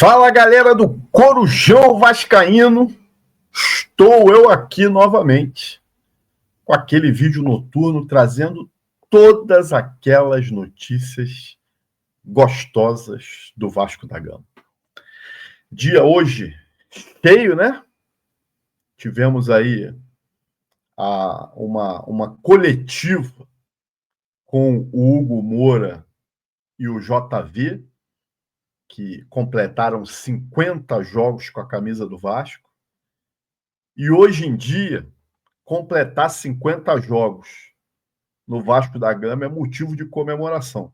Fala, galera do Corujão Vascaíno, estou eu aqui novamente com aquele vídeo noturno trazendo todas aquelas notícias gostosas do Vasco da Gama. Dia cheio, né? Tivemos aí uma coletiva com o Hugo Moura e o JV, que completaram 50 jogos com a camisa do Vasco. E hoje em dia, completar 50 jogos no Vasco da Gama é motivo de comemoração.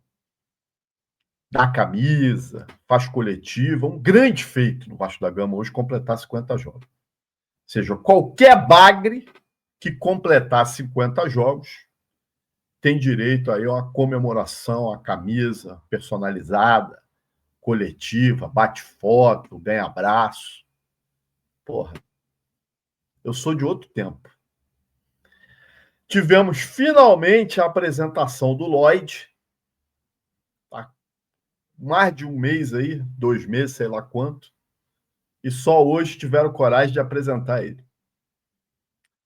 Dá camisa, faz coletiva, um grande feito no Vasco da Gama hoje completar 50 jogos. Ou seja, qualquer bagre que completar 50 jogos tem direito aí a uma comemoração, a camisa personalizada, coletiva, bate foto, ganha abraço. Porra, eu sou de outro tempo. Tivemos finalmente a apresentação do Lloyd. Tá? Mais de um mês aí, 2 meses, sei lá quanto. E só hoje tiveram coragem de apresentar ele.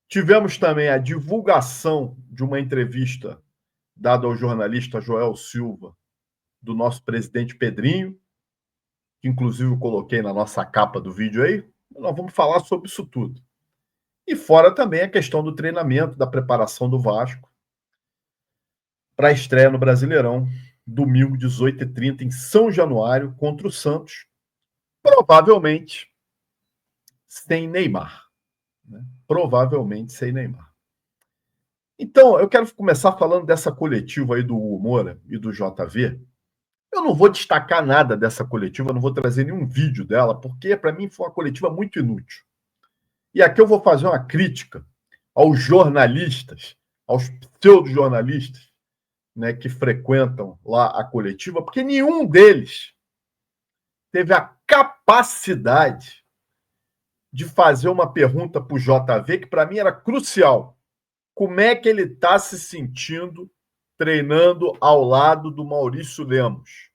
Tivemos também a divulgação de uma entrevista dada ao jornalista Joel Silva, do nosso presidente Pedrinho, que inclusive eu coloquei na nossa capa do vídeo aí. Nós vamos falar sobre isso tudo. E fora também a questão do treinamento, da preparação do Vasco para a estreia no Brasileirão, domingo, 18h30, em São Januário, contra o Santos, provavelmente sem Neymar. Né? Provavelmente sem Neymar. Então, eu quero começar falando dessa coletiva aí do Hugo Moura e do JV. Eu não vou destacar nada dessa coletiva, não vou trazer nenhum vídeo dela, porque para mim foi uma coletiva muito inútil. E aqui eu vou fazer uma crítica aos jornalistas, aos pseudo-jornalistas, né, que frequentam lá a coletiva, porque nenhum deles teve a capacidade de fazer uma pergunta para o JV, que para mim era crucial. Como é que ele está se sentindo treinando ao lado do Maurício Lemos?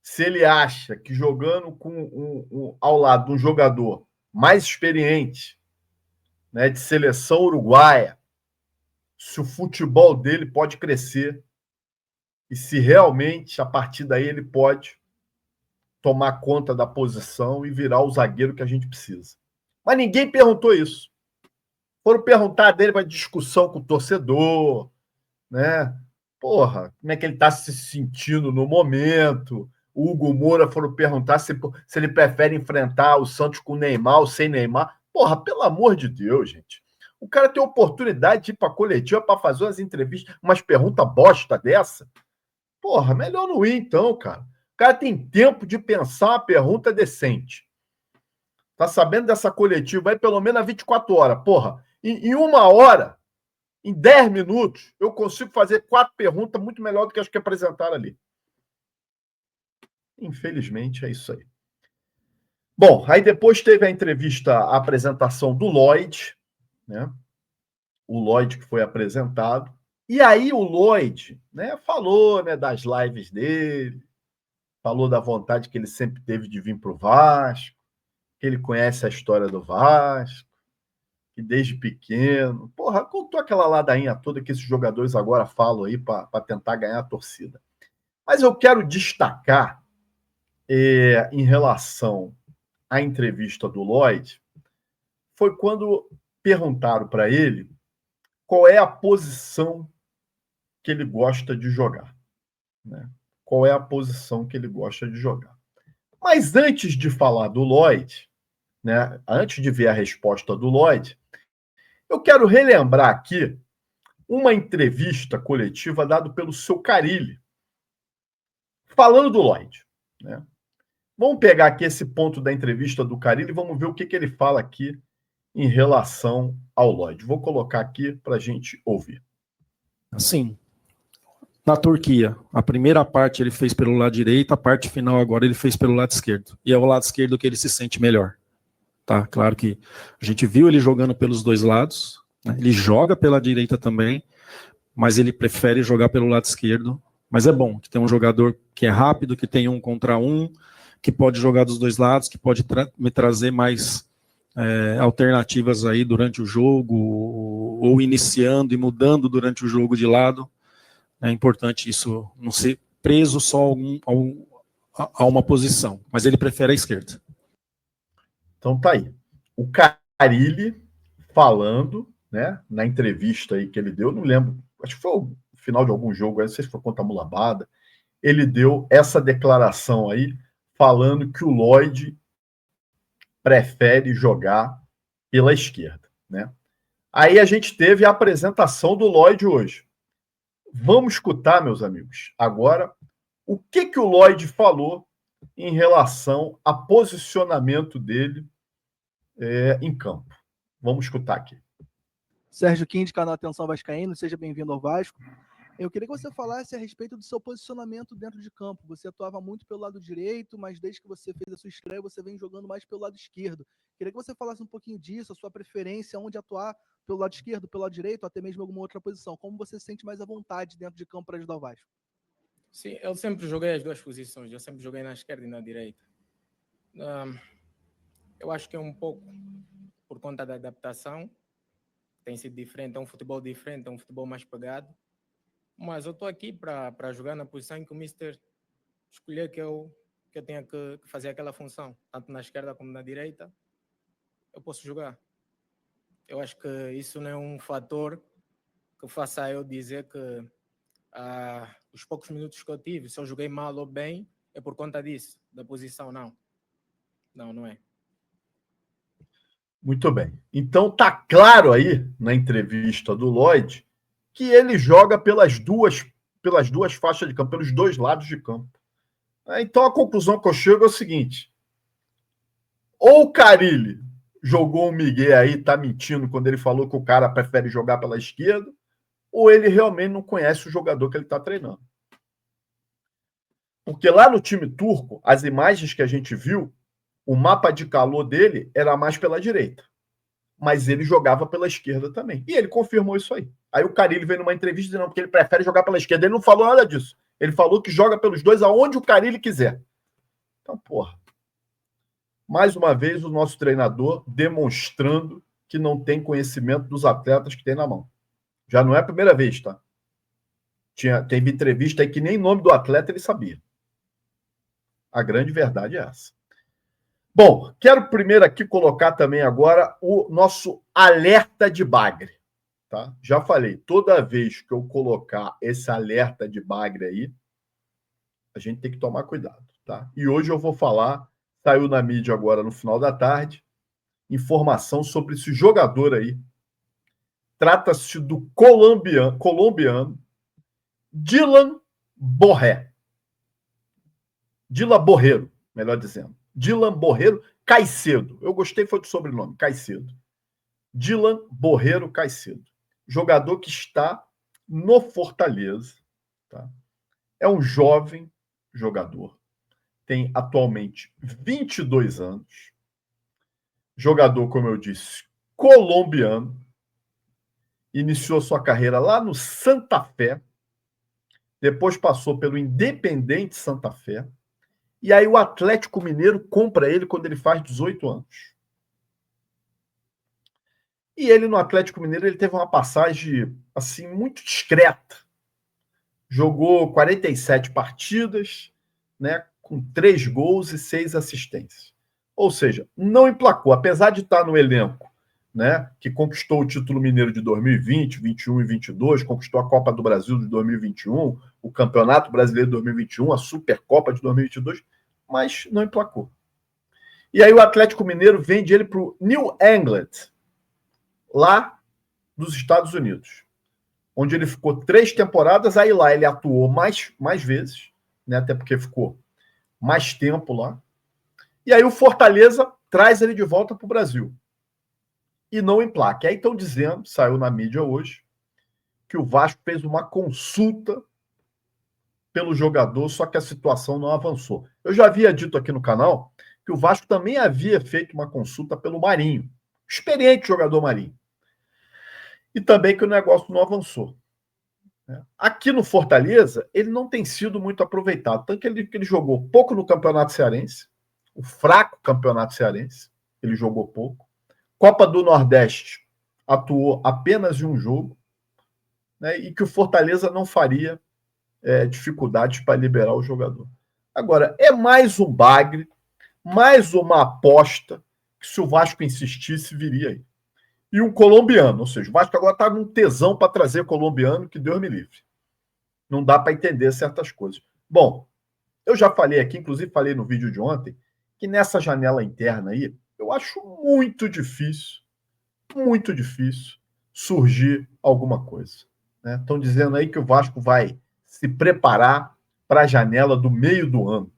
Se ele acha que jogando ao lado de um jogador mais experiente, né, de seleção uruguaia, se o futebol dele pode crescer e se realmente, a partir daí, ele pode tomar conta da posição e virar o zagueiro que a gente precisa. Mas ninguém perguntou isso. Foram perguntar dele para discussão com o torcedor, né? Porra, como é que ele está se sentindo no momento? O Hugo Moura foram perguntar se ele prefere enfrentar o Santos com Neymar ou sem Neymar. Porra, pelo amor de Deus, gente. O cara tem oportunidade de ir para a coletiva para fazer umas entrevistas, umas perguntas bosta dessa. Porra, melhor não ir então, cara. O cara tem tempo de pensar uma pergunta decente. Tá sabendo dessa coletiva aí pelo menos há 24 horas. Porra, em 1 hora, em 10 minutos, eu consigo fazer 4 perguntas muito melhor do que as que apresentaram ali. Infelizmente, é isso aí. Bom, aí depois teve a entrevista, a apresentação do Lloyd, né? O Lloyd que foi apresentado. E aí o Lloyd, né, falou, né, das lives dele, falou da vontade que ele sempre teve de vir para o Vasco, que ele conhece a história do Vasco, que desde pequeno... Porra, contou aquela ladainha toda que esses jogadores agora falam aí para tentar ganhar a torcida. Mas eu quero destacar, em relação à entrevista do Lloyd, foi quando perguntaram para ele qual é a posição que ele gosta de jogar. Né? Qual é a posição que ele gosta de jogar. Mas antes de falar do Lloyd, né, antes de ver a resposta do Lloyd, eu quero relembrar aqui uma entrevista coletiva dada pelo seu Carille, falando do Lloyd. Né? Vamos pegar aqui esse ponto da entrevista do Carille e vamos ver o que ele fala aqui em relação ao Lloyd. Vou colocar aqui para a gente ouvir. Assim, na Turquia, a primeira parte ele fez pelo lado direito, a parte final agora ele fez pelo lado esquerdo. E é o lado esquerdo que ele se sente melhor. Tá? Claro que a gente viu ele jogando pelos dois lados, né? Ele joga pela direita também, mas ele prefere jogar pelo lado esquerdo. Mas é bom que tem um jogador que é rápido, que tem 1 contra 1, que pode jogar dos dois lados, que pode me trazer mais alternativas aí durante o jogo, ou iniciando e mudando durante o jogo de lado. É importante isso, não ser preso só a uma posição, mas ele prefere a esquerda. Então tá aí. O Carille falando, né, na entrevista aí que ele deu, não lembro, acho que foi o final de algum jogo, não sei se foi contra a Mulabada, ele deu essa declaração aí, falando que o Lloyd prefere jogar pela esquerda, né? Aí a gente teve a apresentação do Lloyd hoje. Vamos escutar, meus amigos, agora o que o Lloyd falou em relação a posicionamento dele em campo. Vamos escutar aqui. Sérgio Quinde, canal Atenção Vascaíno, seja bem-vindo ao Vasco. Eu queria que você falasse a respeito do seu posicionamento dentro de campo. Você atuava muito pelo lado direito, mas desde que você fez a sua estreia, você vem jogando mais pelo lado esquerdo. Queria que você falasse um pouquinho disso, a sua preferência, onde atuar pelo lado esquerdo, pelo lado direito, ou até mesmo alguma outra posição. Como você se sente mais à vontade dentro de campo para ajudar o Vasco? Sim, eu sempre joguei as duas posições. Eu sempre joguei na esquerda e na direita. Eu acho que é um pouco por conta da adaptação. Tem sido diferente, é um futebol diferente, é um futebol mais pegado. Mas eu estou aqui para jogar na posição em que o Mister escolher que eu tenha que fazer aquela função. Tanto na esquerda como na direita, eu posso jogar. Eu acho que isso não é um fator que faça eu dizer que os poucos minutos que eu tive, se eu joguei mal ou bem, é por conta disso, da posição, não. Não é. Muito bem. Então tá claro aí na entrevista do Lloyd que ele joga pelas duas faixas de campo, pelos dois lados de campo. Então a conclusão que eu chego é o seguinte: ou o Carille jogou um migué aí, tá mentindo quando ele falou que o cara prefere jogar pela esquerda, ou ele realmente não conhece o jogador que ele está treinando. Porque lá no time turco, as imagens que a gente viu, o mapa de calor dele era mais pela direita. Mas ele jogava pela esquerda também. E ele confirmou isso aí. Aí o Carille veio numa entrevista dizendo que ele prefere jogar pela esquerda. Ele não falou nada disso. Ele falou que joga pelos dois aonde o Carille quiser. Então, porra. Mais uma vez, o nosso treinador demonstrando que não tem conhecimento dos atletas que tem na mão. Já não é a primeira vez, tá? Teve entrevista aí que nem nome do atleta ele sabia. A grande verdade é essa. Bom, quero primeiro aqui colocar também agora o nosso alerta de bagre. Tá? Já falei, toda vez que eu colocar esse alerta de bagre aí, a gente tem que tomar cuidado. Tá? E hoje eu vou falar, saiu na mídia agora no final da tarde, informação sobre esse jogador aí. Trata-se do colombiano Dylan Borré. Dylan Borreiro, melhor dizendo. Dylan Borreiro Caicedo. Eu gostei, foi do sobrenome, Caicedo. Dylan Borreiro Caicedo. Jogador que está no Fortaleza. Tá? É um jovem jogador. Tem atualmente 22 anos. Jogador, como eu disse, colombiano. Iniciou sua carreira lá no Santa Fé. Depois passou pelo Independente Santa Fé. E aí o Atlético Mineiro compra ele quando ele faz 18 anos. E ele no Atlético Mineiro ele teve uma passagem assim muito discreta. Jogou 47 partidas, né, com 3 gols e 6 assistências. Ou seja, não emplacou, apesar de estar no elenco, né, que conquistou o título mineiro de 2020, 21 e 22, conquistou a Copa do Brasil de 2021, o Campeonato Brasileiro de 2021, a Supercopa de 2022, mas não emplacou. E aí o Atlético Mineiro vende ele para o New England, lá dos Estados Unidos, onde ele ficou 3 temporadas. Aí lá ele atuou mais vezes, né, até porque ficou mais tempo lá. E aí o Fortaleza traz ele de volta para o Brasil. E não emplaca. Aí estão dizendo, saiu na mídia hoje, que o Vasco fez uma consulta pelo jogador, só que a situação não avançou. Eu já havia dito aqui no canal que o Vasco também havia feito uma consulta pelo Marinho, experiente jogador Marinho, e também que o negócio não avançou. Aqui no Fortaleza, ele não tem sido muito aproveitado, tanto que ele jogou pouco no Campeonato Cearense, o fraco Campeonato Cearense, ele jogou pouco. Copa do Nordeste, atuou apenas em um jogo, né, e que o Fortaleza não faria dificuldades para liberar o jogador. Agora, é mais um bagre, mais uma aposta, que se o Vasco insistisse, viria aí. E um colombiano, ou seja, o Vasco agora está num tesão para trazer colombiano, que Deus me livre. Não dá para entender certas coisas. Bom, eu já falei aqui, inclusive falei no vídeo de ontem, que nessa janela interna aí, eu acho muito difícil surgir alguma coisa. Estão dizendo aí que o Vasco vai se preparar para a janela do meio do ano.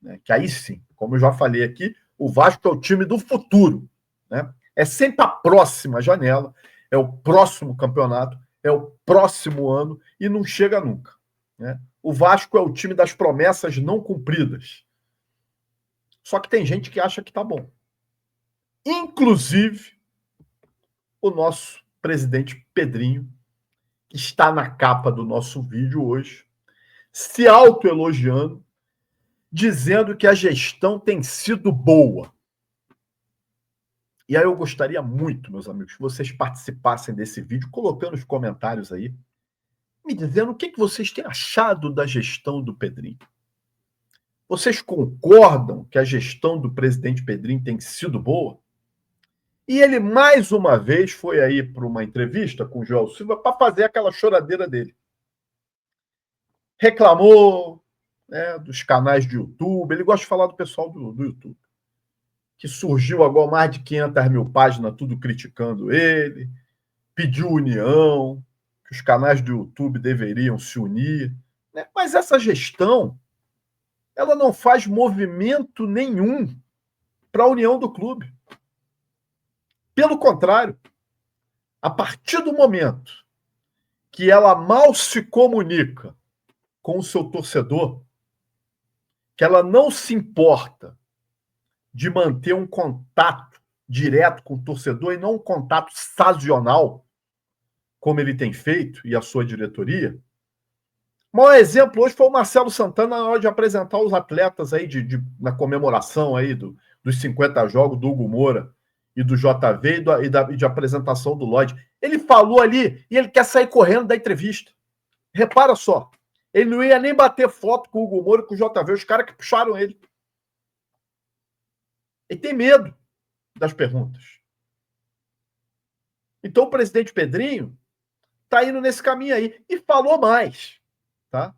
Né? Que aí sim, como eu já falei aqui, o Vasco é o time do futuro. Né? É sempre a próxima janela, é o próximo campeonato, é o próximo ano e não chega nunca. Né? O Vasco é o time das promessas não cumpridas. Só que tem gente que acha que tá bom. Inclusive o nosso presidente Pedrinho, que está na capa do nosso vídeo hoje, se autoelogiando, dizendo que a gestão tem sido boa. E aí eu gostaria muito, meus amigos, que vocês participassem desse vídeo, colocando os comentários aí, me dizendo o que vocês têm achado da gestão do Pedrinho. Vocês concordam que a gestão do presidente Pedrinho tem sido boa? E ele, mais uma vez, foi aí para uma entrevista com o Joel Silva para fazer aquela choradeira dele. Reclamou, né, dos canais de YouTube. Ele gosta de falar do pessoal do YouTube. Que surgiu agora mais de 500 mil páginas, tudo criticando ele. Pediu união, que os canais do YouTube deveriam se unir. Né? Mas essa gestão, ela não faz movimento nenhum para a união do clube. Pelo contrário, a partir do momento que ela mal se comunica com o seu torcedor, que ela não se importa de manter um contato direto com o torcedor e não um contato sazonal, como ele tem feito, e a sua diretoria. O maior exemplo hoje foi o Marcelo Santana na hora de apresentar os atletas aí na comemoração aí dos 50 jogos do Hugo Moura e do JV e de apresentação do Lloyd. Ele falou ali e ele quer sair correndo da entrevista. Repara só, ele não ia nem bater foto com o Hugo Moura e com o JV, os caras que puxaram ele. Ele tem medo das perguntas. Então o presidente Pedrinho está indo nesse caminho aí. E falou mais. Tá?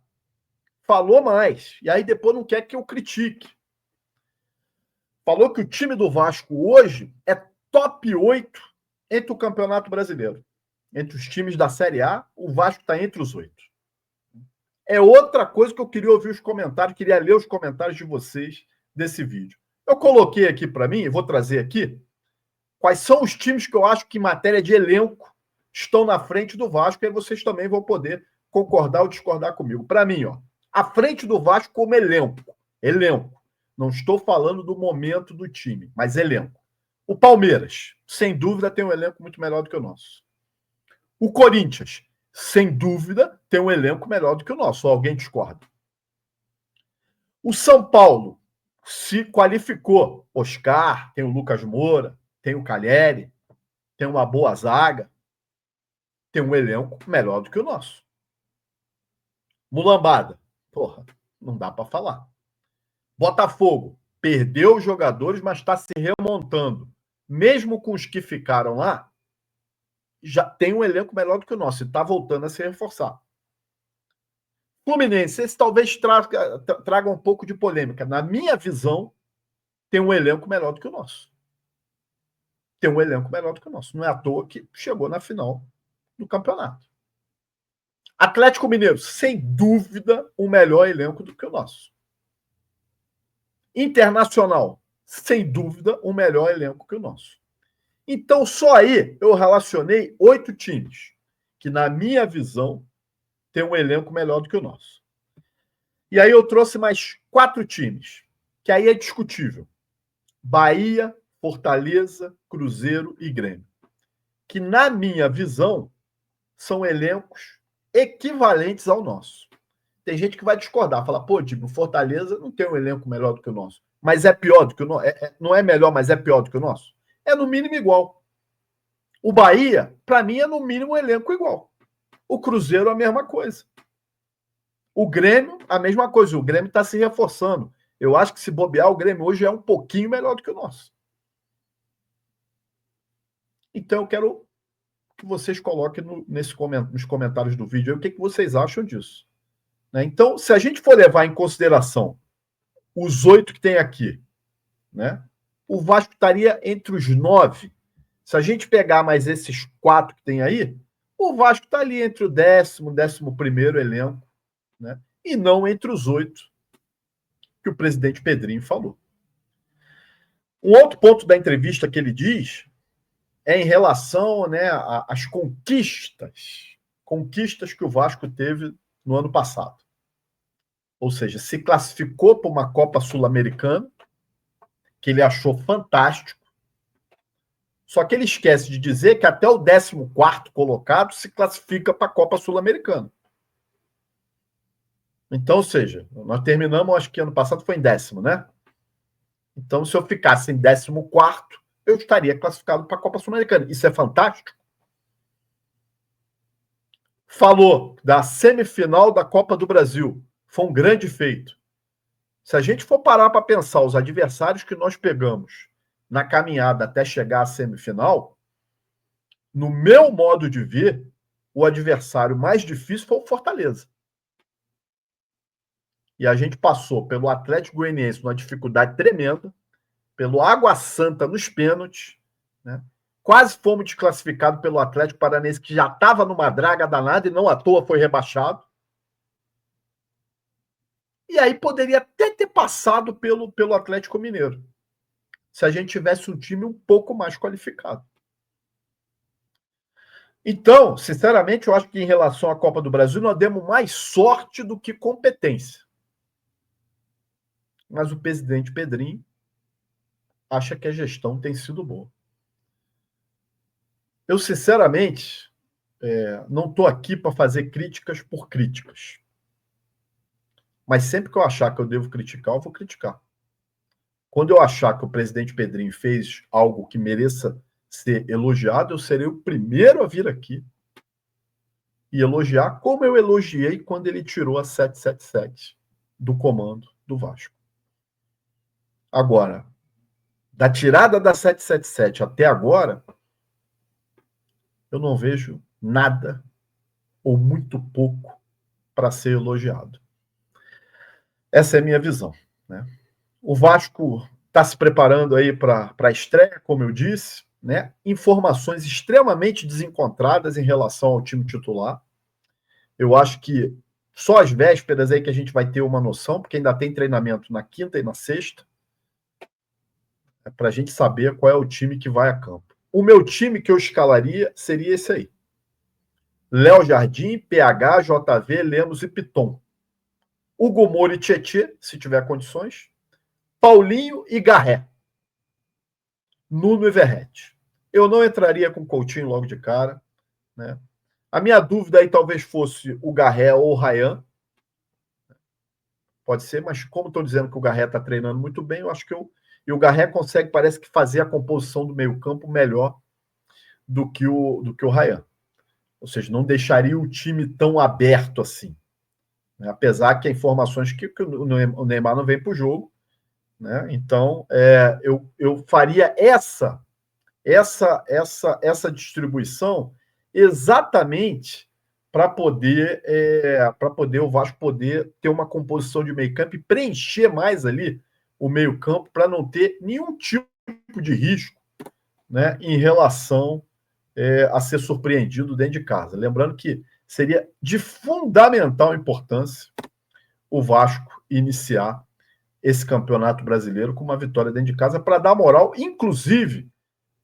Falou mais. E aí depois não quer que eu critique. Falou que o time do Vasco hoje é top 8 entre o Campeonato Brasileiro. Entre os times da Série A, o Vasco está entre os 8. É outra coisa que eu queria ouvir os comentários, queria ler os comentários de vocês desse vídeo. Eu coloquei aqui para mim, vou trazer aqui, quais são os times que eu acho que em matéria de elenco estão na frente do Vasco, e aí vocês também vão poder concordar ou discordar comigo. Para mim, ó, à frente do Vasco como elenco. Elenco. Não estou falando do momento do time, mas elenco. O Palmeiras, sem dúvida, tem um elenco muito melhor do que o nosso. O Corinthians, sem dúvida, tem um elenco melhor do que o nosso. Ou alguém discorda? O São Paulo se qualificou. Oscar, tem o Lucas Moura, tem o Calheri, tem uma boa zaga, tem um elenco melhor do que o nosso. Mulambada, porra, não dá para falar. Botafogo, perdeu os jogadores, mas está se remontando. Mesmo com os que ficaram lá, já tem um elenco melhor do que o nosso e está voltando a se reforçar. Fluminense, esse talvez traga um pouco de polêmica. Na minha visão, tem um elenco melhor do que o nosso. Tem um elenco melhor do que o nosso. Não é à toa que chegou na final do campeonato. Atlético Mineiro, sem dúvida, um melhor elenco do que o nosso. Internacional, sem dúvida, um melhor elenco que o nosso. Então, só aí eu relacionei 8 times que, na minha visão, tem um elenco melhor do que o nosso. E aí eu trouxe mais 4 times, que aí é discutível. Bahia, Fortaleza, Cruzeiro e Grêmio. Que, na minha visão, são elencos equivalentes ao nosso. Tem gente que vai discordar, fala, pô, tipo, o Fortaleza não tem um elenco melhor do que o nosso. Mas é pior do que o nosso. Não é melhor, mas é pior do que o nosso. É no mínimo igual. O Bahia, para mim, é no mínimo um elenco igual. O Cruzeiro, a mesma coisa. O Grêmio, a mesma coisa. O Grêmio está se reforçando. Eu acho que se bobear, o Grêmio hoje é um pouquinho melhor do que o nosso. Então eu quero que vocês coloquem nos comentários do vídeo aí, o que vocês acham disso. Né? Então, se a gente for levar em consideração os 8 que tem aqui, né, o Vasco estaria entre os 9. Se a gente pegar mais esses 4 que tem aí, o Vasco está ali entre o 11º elenco, né, e não entre os 8 que o presidente Pedrinho falou. Um outro ponto da entrevista que ele diz é em relação, né, às conquistas que o Vasco teve no ano passado. Ou seja, se classificou para uma Copa Sul-Americana, que ele achou fantástico, só que ele esquece de dizer que até o 14º colocado se classifica para a Copa Sul-Americana. Então, ou seja, nós terminamos, acho que ano passado foi em 10º, né? Então, se eu ficasse em 14º, eu estaria classificado para a Copa Sul-Americana. Isso é fantástico. Falou da semifinal da Copa do Brasil. Foi um grande feito. Se a gente for parar para pensar os adversários que nós pegamos na caminhada até chegar à semifinal, no meu modo de ver, o adversário mais difícil foi o Fortaleza. E a gente passou pelo Atlético Goianiense numa dificuldade tremenda, pelo Água Santa nos pênaltis, né? Quase fomos desclassificados pelo Atlético Paranaense, que já estava numa draga danada e não à toa foi rebaixado. E aí poderia até ter passado pelo Atlético Mineiro, se a gente tivesse um time um pouco mais qualificado. Então, sinceramente, eu acho que em relação à Copa do Brasil, nós demos mais sorte do que competência. Mas o presidente Pedrinho acha que a gestão tem sido boa. Eu, sinceramente, não estou aqui para fazer críticas por críticas. Mas sempre que eu achar que eu devo criticar, eu vou criticar. Quando eu achar que o presidente Pedrinho fez algo que mereça ser elogiado, eu serei o primeiro a vir aqui e elogiar, como eu elogiei quando ele tirou a 777 do comando do Vasco. Agora, da tirada da 777 até agora, eu não vejo nada ou muito pouco para ser elogiado. Essa é a minha visão, né? O Vasco está se preparando aí para a estreia, como eu disse, né? Informações extremamente desencontradas em relação ao time titular. Eu acho que só às vésperas aí que a gente vai ter uma noção, porque ainda tem treinamento na quinta e na sexta, para a gente saber qual é o time que vai a campo. O meu time que eu escalaria seria esse aí. Léo Jardim, PH, JV, Lemos e Piton. Hugo Moura e Tietê, se tiver condições. Paulinho e Garré. Nuno e Verrete. Eu não entraria com o Coutinho logo de cara, né? A minha dúvida aí talvez fosse o Garré ou o Ryan. Pode ser, mas como estou dizendo que o Garré está treinando muito bem, eu acho que e o Garré consegue, parece que, fazer a composição do meio-campo melhor do que o Ryan. Ou seja, não deixaria o time tão aberto assim. Né? Apesar que há informações que o Neymar não vem para o jogo. Né? Então, eu faria essa distribuição exatamente para poder o Vasco poder ter uma composição de meio campo e preencher mais ali o meio campo para não ter nenhum tipo de risco, né, em relação a ser surpreendido dentro de casa. Lembrando que seria de fundamental importância o Vasco iniciar esse campeonato brasileiro com uma vitória dentro de casa para dar moral, inclusive,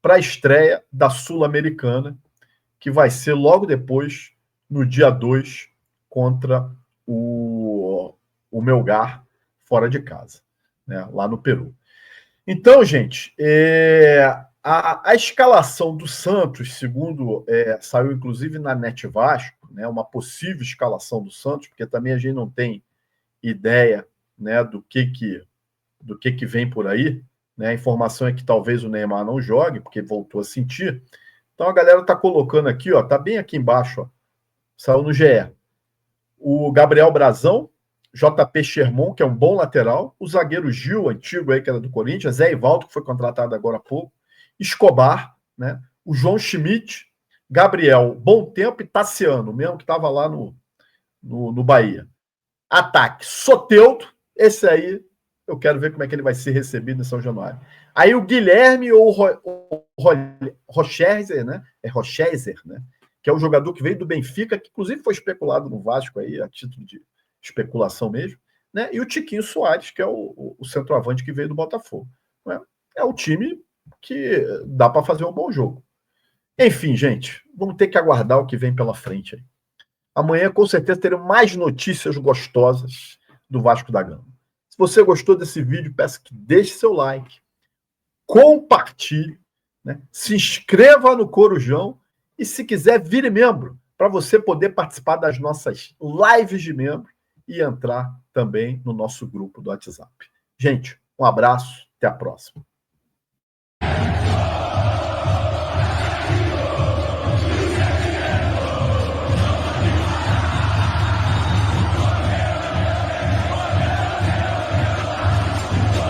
para a estreia da Sul-Americana, que vai ser logo depois, no dia 2, contra o Melgar, fora de casa, né, lá no Peru. Então, gente, A escalação do Santos, segundo saiu inclusive na Net Vasco, né, uma possível escalação do Santos, porque também a gente não tem ideia, né, do que vem por aí, né? A informação é que talvez o Neymar não jogue, porque voltou a sentir. Então a galera tá colocando aqui, ó, tá bem aqui embaixo, ó, saiu no GE. O Gabriel Brazão, JP Sherman, que é um bom lateral, o zagueiro Gil, antigo aí, que era do Corinthians, Zé Ivaldo, que foi contratado agora há pouco, Escobar, né? O João Schmidt, Gabriel Bom Tempo e Tassiano, mesmo que estava lá no Bahia. Ataque, Soteldo, esse aí eu quero ver como é que ele vai ser recebido em São Januário. Aí o Guilherme ou o Rochezer, né? É Rochezer, né? Que é o jogador que veio do Benfica, que inclusive foi especulado no Vasco aí, a título de especulação mesmo, né? E o Tiquinho Soares, que é o centroavante que veio do Botafogo. Né? É o time que dá para fazer um bom jogo. Enfim, gente, vamos ter que aguardar o que vem pela frente aí. Amanhã, com certeza, teremos mais notícias gostosas do Vasco da Gama. Se você gostou desse vídeo, peço que deixe seu like, compartilhe, né? Se inscreva no Corujão e, se quiser, vire membro para você poder participar das nossas lives de membro e entrar também no nosso grupo do WhatsApp. Gente, um abraço, até a próxima.